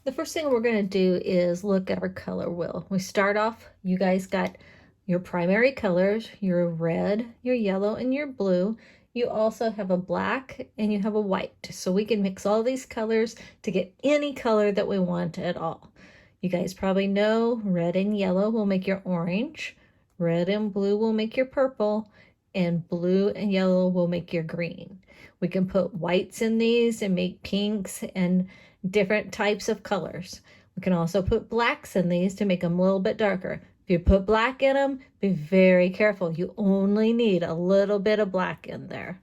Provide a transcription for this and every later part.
The first thing we're going to do is look at our color wheel. We start off, you guys got your primary colors, your red, your yellow, and your blue. You also have a black and you have a white. So we can mix all these colors to get any color that we want at all. You guys probably know red and yellow will make your orange, red and blue will make your purple, and blue and yellow will make your green. We can put whites in these and make pinks and different types of colors. We can also put blacks in these to make them a little bit darker. If you put black in them, be very careful. You only need a little bit of black in there.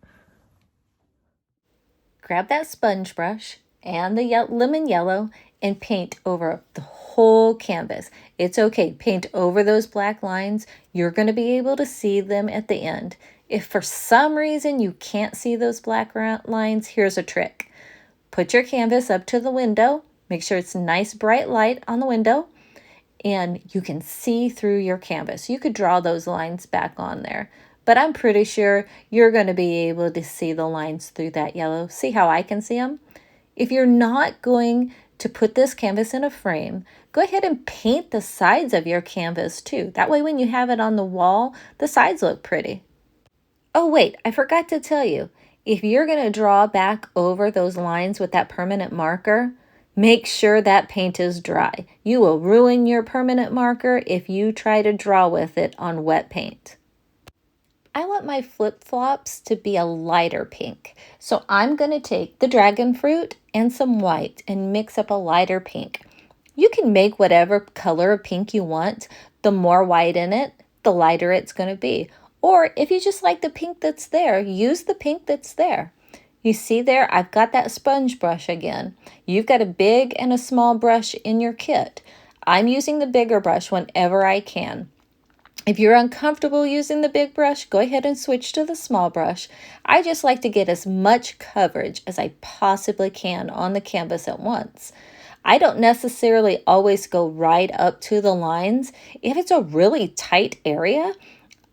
Grab that sponge brush and the lemon yellow and paint over the whole canvas. It's okay, paint over those black lines. You're going to be able to see them at the end. If for some reason you can't see those black lines, here's a trick. Put your canvas up to the window. Make sure it's nice bright light on the window and you can see through your canvas. You could draw those lines back on there, but I'm pretty sure you're going to be able to see the lines through that yellow. See how I can see them? If you're not going to put this canvas in a frame, go ahead and paint the sides of your canvas too. That way when you have it on the wall, the sides look pretty. Oh wait, I forgot to tell you. If you're going to draw back over those lines with that permanent marker, make sure that paint is dry. You will ruin your permanent marker if you try to draw with it on wet paint. I want my flip-flops to be a lighter pink. So I'm going to take the dragon fruit and some white and mix up a lighter pink. You can make whatever color of pink you want. The more white in it, the lighter it's going to be. Or if you just like the pink that's there, use the pink that's there. You see there, I've got that sponge brush again. You've got a big and a small brush in your kit. I'm using the bigger brush whenever I can. If you're uncomfortable using the big brush, go ahead and switch to the small brush. I just like to get as much coverage as I possibly can on the canvas at once. I don't necessarily always go right up to the lines. If it's a really tight area,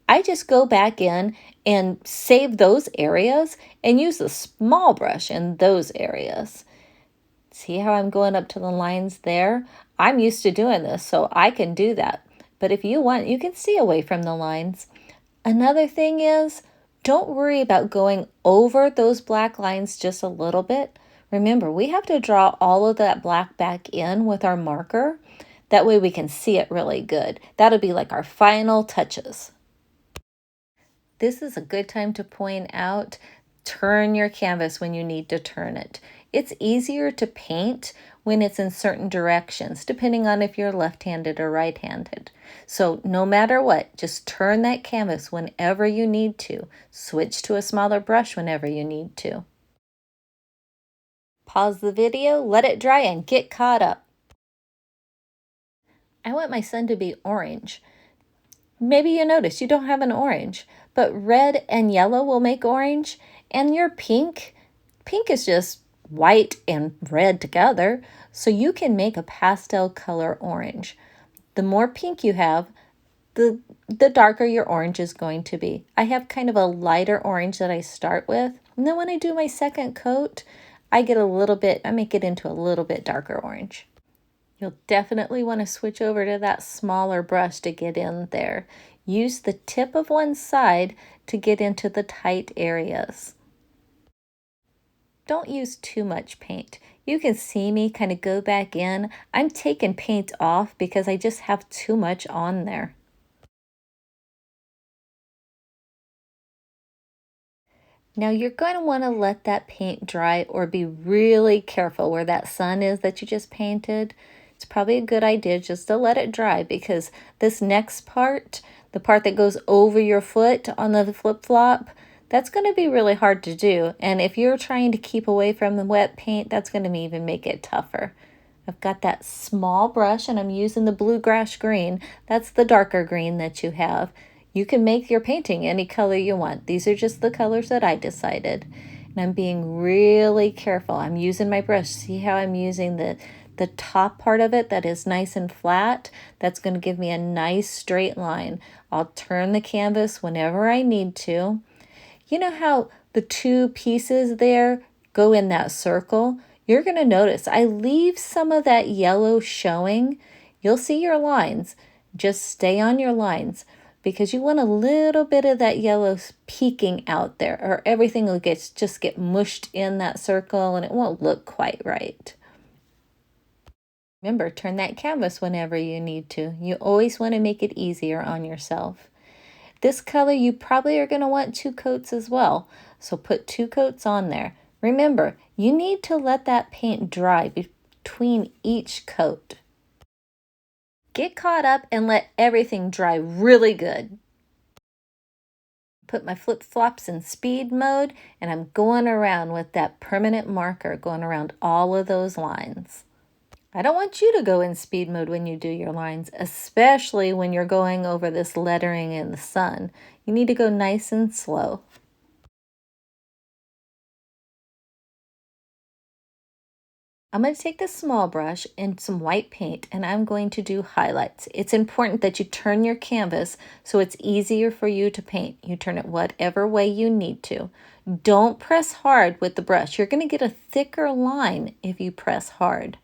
I just go back in and save those areas and use the small brush in those areas. See how I'm going up to the lines there? I'm used to doing this, so I can do that. But if you want, you can see away from the lines. Another thing is, don't worry about going over those black lines just a little bit. Remember, we have to draw all of that black back in with our marker. That way we can see it really good. That'll be like our final touches. This is a good time to point out, turn your canvas when you need to turn it. It's easier to paint when it's in certain directions, depending on if you're left-handed or right-handed. So no matter what, just turn that canvas whenever you need to. Switch to a smaller brush whenever you need to. Pause the video, let it dry, and get caught up. I want my sun to be orange. Maybe you notice you don't have an orange, but red and yellow will make orange, and your pink is just white and red together, so you can make a pastel color orange. The more pink you have, the darker your orange is going to be. I have kind of a lighter orange that I start with, and then when I do my second coat, I make it into a little bit darker orange. You'll definitely want to switch over to that smaller brush to get in there. Use the tip of one side to get into the tight areas. Don't use too much paint. You can see me kind of go back in. I'm taking paint off because I just have too much on there. Now you're going to want to let that paint dry or be really careful where that sun is that you just painted. It's probably a good idea just to let it dry because this next part, the part that goes over your foot on the flip-flop, that's going to be really hard to do. And if you're trying to keep away from the wet paint, that's going to even make it tougher. I've got that small brush and I'm using the bluegrass green. That's the darker green that you have. You can make your painting any color you want. These are just the colors that I decided. And I'm being really careful. I'm using my brush. See how I'm using the top part of it that is nice and flat? That's going to give me a nice straight line. I'll turn the canvas whenever I need to. You know how the two pieces there go in that circle? you're going to notice I leave some of that yellow showing. You'll see your lines. Just stay on your lines because you want a little bit of that yellow peeking out there, or everything will just get mushed in that circle and it won't look quite right. Remember, turn that canvas whenever you need to. You always want to make it easier on yourself. This color, you probably are going to want 2 coats as well. So put 2 coats on there. Remember, you need to let that paint dry between each coat. Get caught up and let everything dry really good. Put my flip-flops in speed mode and I'm going around with that permanent marker, going around all of those lines. I don't want you to go in speed mode when you do your lines, especially when you're going over this lettering in the sun. You need to go nice and slow. I'm going to take this small brush and some white paint and I'm going to do highlights. It's important that you turn your canvas so it's easier for you to paint. You turn it whatever way you need to. Don't press hard with the brush. You're going to get a thicker line if you press hard.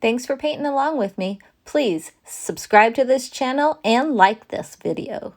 Thanks for painting along with me. Please subscribe to this channel and like this video.